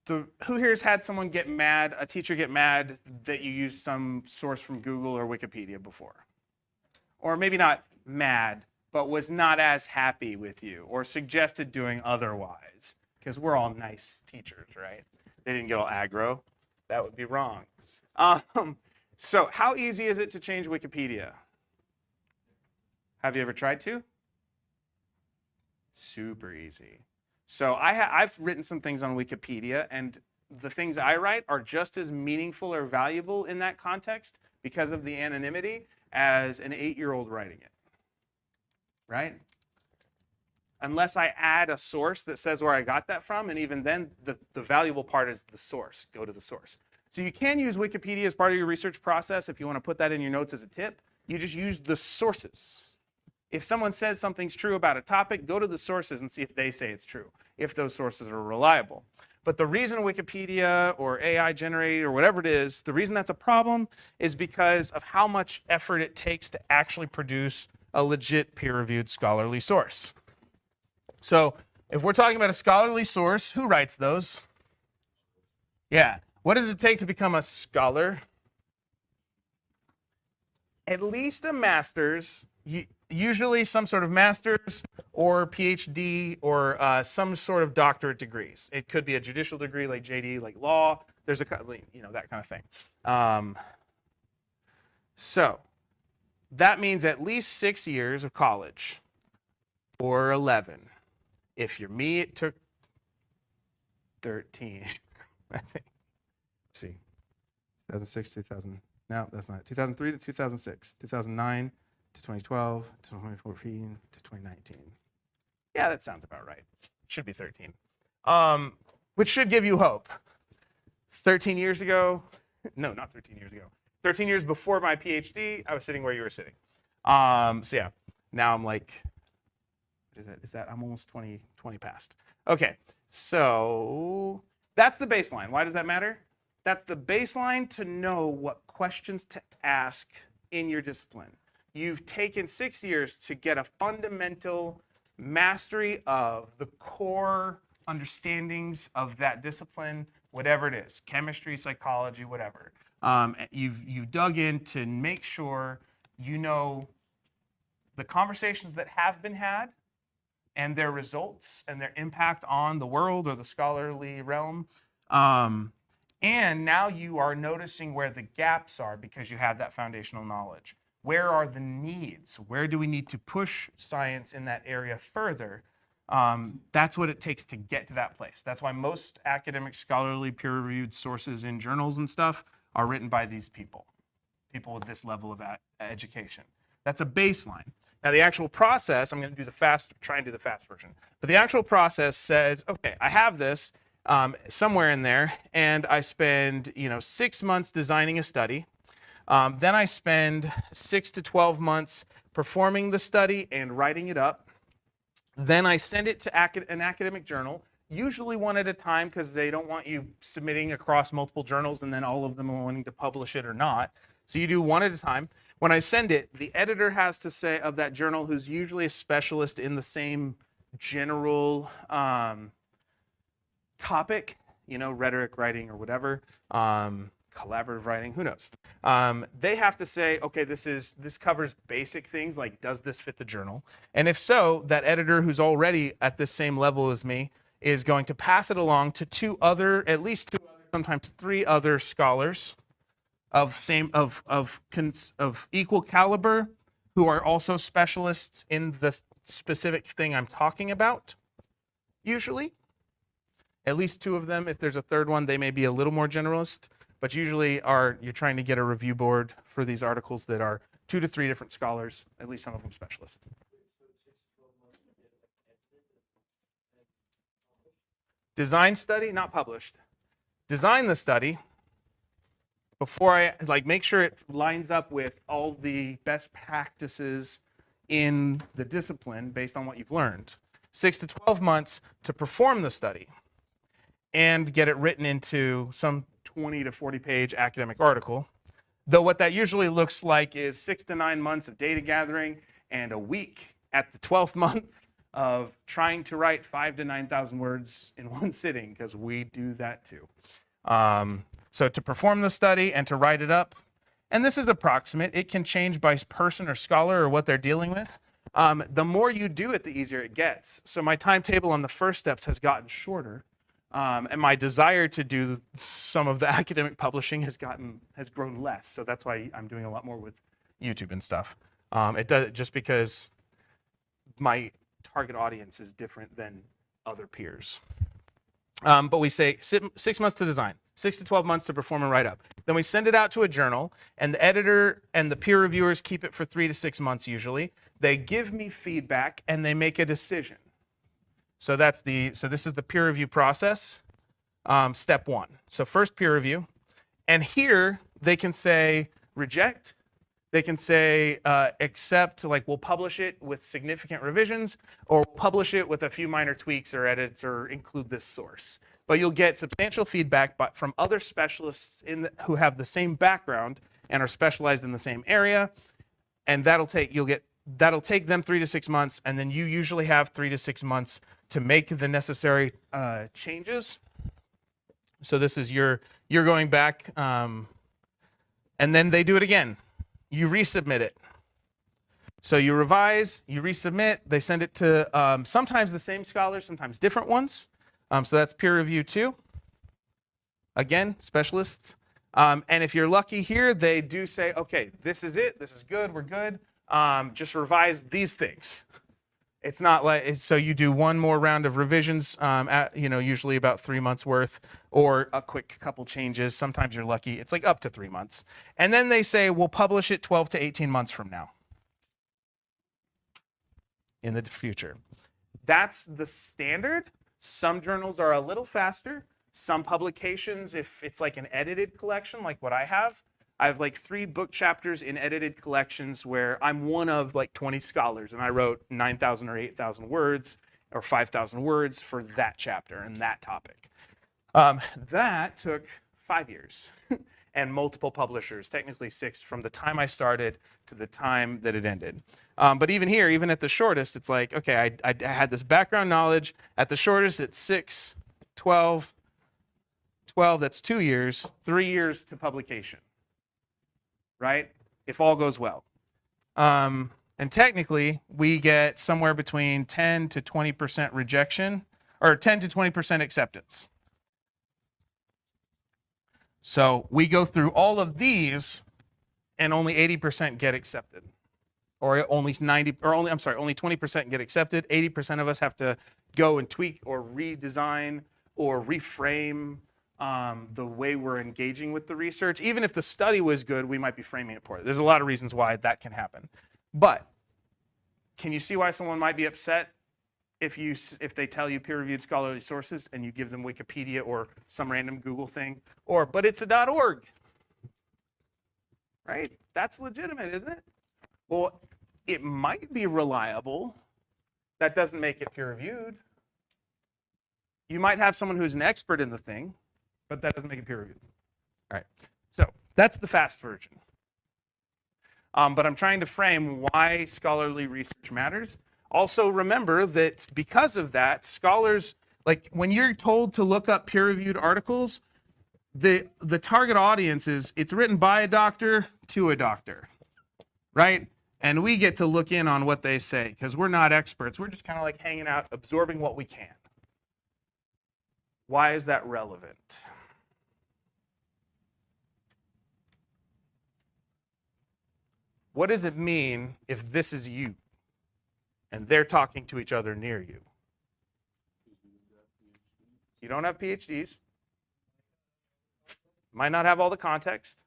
who here has had someone get mad, a teacher get mad that you used some source from Google or Wikipedia before? Or maybe not mad, but was not as happy with you or suggested doing otherwise? Because we're all nice teachers, right? They didn't get all aggro. That would be wrong. So how easy is it to change Wikipedia? Have you ever tried to? Super easy. So I've written some things on Wikipedia, and the things I write are just as meaningful or valuable in that context because of the anonymity as an 8-year-old writing it, right? Unless I add a source that says where I got that from, and even then, the valuable part is the source. Go to the source. So you can use Wikipedia as part of your research process if you want to put that in your notes as a tip. You just use the sources. If someone says something's true about a topic, go to the sources and see if they say it's true, if those sources are reliable. But the reason Wikipedia or AI generated or whatever it is, the reason that's a problem is because of how much effort it takes to actually produce a legit peer-reviewed scholarly source. So if we're talking about a scholarly source, who writes those? Yeah. What does it take to become a scholar? At least a master's, usually some sort of master's or PhD or some sort of doctorate degrees. It could be a judicial degree like JD, like law. There's a, that kind of thing. So that means at least 6 years of college or 11. If you're me, it took 13, I think. Let's see, 2006, 2000. No, that's not it. 2003 to 2006, 2009 to 2012, to 2014 to 2019. Yeah, that sounds about right. Should be 13. Which should give you hope. 13 years ago, no, not 13 years ago. 13 years before my PhD, I was sitting where you were sitting. So yeah, now I'm like, what is that? Is that I'm almost 20 past. Okay, so that's the baseline. Why does that matter? That's the baseline to know what questions to ask in your discipline. You've taken 6 years to get a fundamental mastery of the core understandings of that discipline, whatever it is, chemistry, psychology, whatever. You've dug in to make sure you know the conversations that have been had and their results and their impact on the world or the scholarly realm. And now you are noticing where the gaps are because you have that foundational knowledge. Where are the needs? Where do we need to push science in that area further? That's what it takes to get to that place. That's why most academic, scholarly, peer-reviewed sources in journals and stuff are written by these people with this level of education. That's a baseline. Now the actual process, I'm going to do try and do the fast version. But the actual process says, okay, I have this somewhere in there, and I spend 6 months designing a study. Then I spend 6 to 12 months performing the study and writing it up. Then I send it to an academic journal, usually one at a time because they don't want you submitting across multiple journals and then all of them are wanting to publish it or not. So you do one at a time. When I send it, the editor has to say of that journal, who's usually a specialist in the same general topic, rhetoric writing or whatever, collaborative writing, who knows? They have to say, okay, this covers basic things like, does this fit the journal? And if so, that editor who's already at the same level as me is going to pass it along to at least two other, sometimes 3 other scholars of equal caliber who are also specialists in the specific thing I'm talking about, usually. At least 2 of them. If there's a third one, they may be a little more generalist. But usually you're trying to get a review board for these articles that are 2 to 3 different scholars, at least some of them specialists. Design study, not published. Design the study before I make sure it lines up with all the best practices in the discipline based on what you've learned. 6 to 12 months to perform the study and get it written into some 20 to 40 page academic article. Though what that usually looks like is 6 to 9 months of data gathering and a week at the 12th month of trying to write 5,000 to 9,000 words in one sitting, because we do that too. So to perform the study and to write it up, and this is approximate, it can change by person or scholar or what they're dealing with. The more you do it, the easier it gets. So my timetable on the first steps has gotten shorter, and my desire to do some of the academic publishing has grown less. So that's why I'm doing a lot more with YouTube and stuff. It does just because my target audience is different than other peers. But we say 6 months to design, 6 to 12 months to perform and write up. Then we send it out to a journal, and the editor and the peer reviewers keep it for 3 to 6 months usually. They give me feedback, and they make a decision. So this is the peer review process, step 1. So first peer review, and here they can say reject. They can say accept, like we'll publish it with significant revisions, or publish it with a few minor tweaks or edits, or include this source. But you'll get substantial feedback from other specialists who have the same background and are specialized in the same area, and that'll take them 3 to 6 months, and then you usually have 3 to 6 months to make the necessary changes. So this is you're going back, and then they do it again. You resubmit it. So you revise, you resubmit, they send it to sometimes the same scholars, sometimes different ones. So that's peer review 2. Again, specialists. And if you're lucky here, they do say, okay, this is it, this is good, we're good. Just revise these things. It's not like, so you do one more round of revisions, usually about 3 months worth, or a quick couple changes. Sometimes you're lucky. It's like up to 3 months. And then they say, we'll publish it 12 to 18 months from now in the future. That's the standard. Some journals are a little faster. Some publications, if it's like an edited collection, like what I have like 3 book chapters in edited collections where I'm one of like 20 scholars, and I wrote 9,000 or 8,000 words or 5,000 words for that chapter and that topic. That took 5 years and multiple publishers, technically 6 from the time I started to the time that it ended. But even here, even at the shortest, it's like, okay, I had this background knowledge. At the shortest, it's 6, 12, that's 2 years, 3 years to publication. Right? If all goes well. And technically, we get somewhere between 10 to 20% rejection, or 10 to 20% acceptance. So we go through all of these, and only 80% get accepted. Or only 20% get accepted. 80% of us have to go and tweak or redesign or reframe the way we're engaging with the research. Even if the study was good, we might be framing it poorly. There's a lot of reasons why that can happen. But can you see why someone might be upset if they tell you peer-reviewed scholarly sources and you give them Wikipedia or some random Google thing, but it's a .org, right? That's legitimate, isn't it? Well, it might be reliable. That doesn't make it peer-reviewed. You might have someone who's an expert in the thing, but that doesn't make it peer-reviewed. All right, so that's the fast version. But I'm trying to frame why scholarly research matters. Also remember that because of that, scholars, like when you're told to look up peer-reviewed articles, the target audience is, it's written by a doctor to a doctor, right? And we get to look in on what they say because we're not experts. We're just kind of like hanging out, absorbing what we can. Why is that relevant? What does it mean if this is you and they're talking to each other near you? You don't have PhDs. Might not have all the context.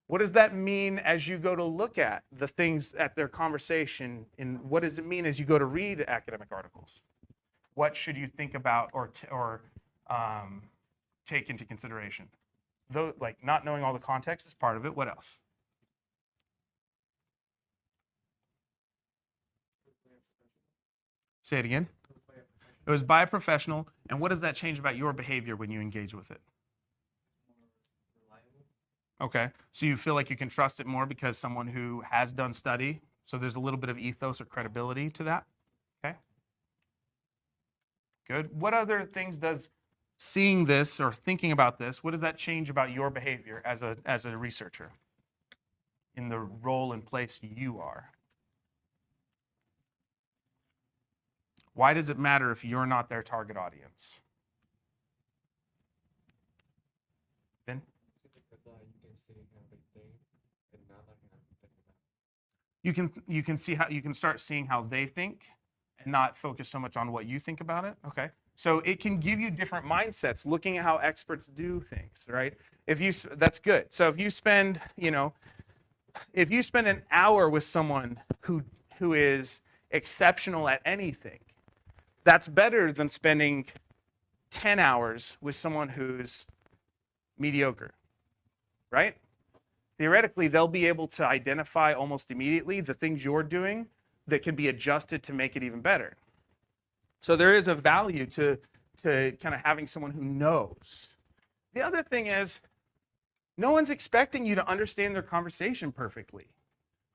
What does that mean as you go to look at the things at their conversation? And what does it mean as you go to read academic articles? What should you think about or take into consideration? Though, like not knowing all the context is part of it. What else? Say it again. It was by a professional. And what does that change about your behavior when you engage with it? Okay, so you feel like you can trust it more because someone who has done study, so there's a little bit of ethos or credibility to that. Okay, good. What other things does seeing this or thinking about this, what does that change about your behavior as a researcher in the role and place you are? Why does it matter if you're not their target audience? Ben? You can see how you can start seeing how they think and not focus so much on what you think about it. Okay. So it can give you different mindsets looking at how experts do things, right? That's good. So if you spend, if you spend an hour with someone who is exceptional at anything, that's better than spending 10 hours with someone who's mediocre, right? Theoretically, they'll be able to identify almost immediately the things you're doing that can be adjusted to make it even better. So there is a value to kind of having someone who knows. The other thing is, no one's expecting you to understand their conversation perfectly,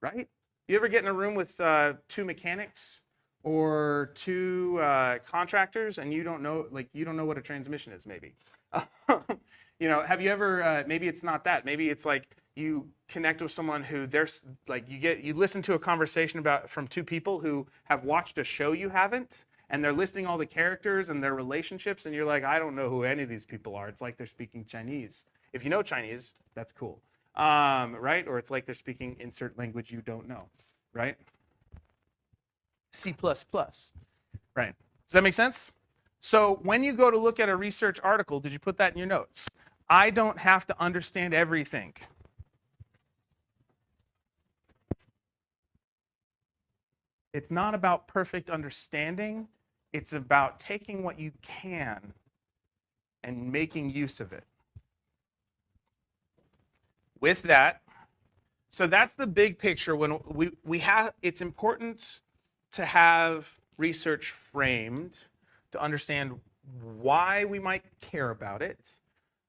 right? You ever get in a room with two mechanics or two contractors and you don't know what a transmission is, maybe? Have you ever? Maybe it's not that. Maybe it's like you connect with someone who there's like you listen to a conversation from two people who have watched a show you haven't, and they're listing all the characters and their relationships, and you're like, I don't know who any of these people are. It's like they're speaking Chinese. If you know Chinese, that's cool, right? Or it's like they're speaking insert language you don't know, right? C++, right? Does that make sense? So when you go to look at a research article, did you put that in your notes? I don't have to understand everything. It's not about perfect understanding. It's about taking what you can and making use of it. With that, so that's the big picture. When we have, it's important to have research framed to understand why we might care about it.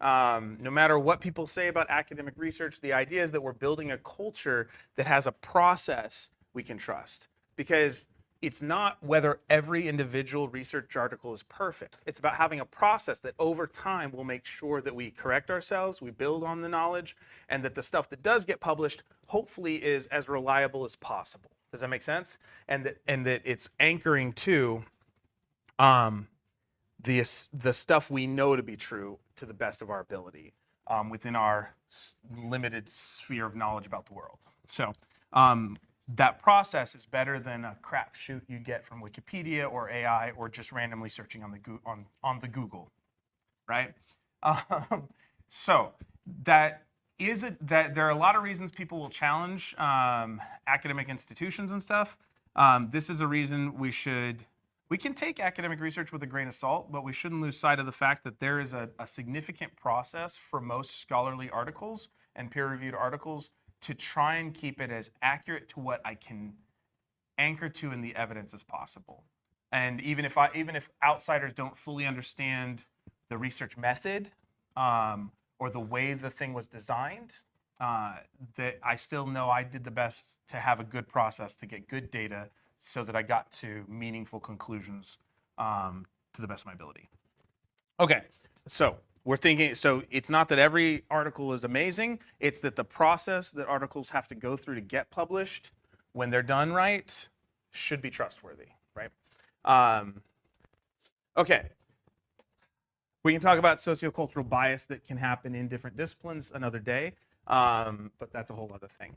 No matter what people say about academic research, the idea is that we're building a culture that has a process we can trust. Because it's not whether every individual research article is perfect. It's about having a process that over time will make sure that we correct ourselves, we build on the knowledge, and that the stuff that does get published hopefully is as reliable as possible. Does that make sense? And that it's anchoring to the stuff we know to be true to the best of our ability within our limited sphere of knowledge about the world. So that process is better than a crapshoot you get from Wikipedia or AI or just randomly searching on the Google, right? So that is it. That there are a lot of reasons people will challenge academic institutions and stuff. This is a reason we can take academic research with a grain of salt, but we shouldn't lose sight of the fact that there is a significant process for most scholarly articles and peer-reviewed articles to try and keep it as accurate to what I can anchor to in the evidence as possible. And even if outsiders don't fully understand the research method or the way the thing was designed, that I still know I did the best to have a good process to get good data so that I got to meaningful conclusions to the best of my ability. Okay, so we're thinking, so it's not that every article is amazing, it's that the process that articles have to go through to get published, when they're done right, should be trustworthy, right? Okay, we can talk about sociocultural bias that can happen in different disciplines another day, but that's a whole other thing.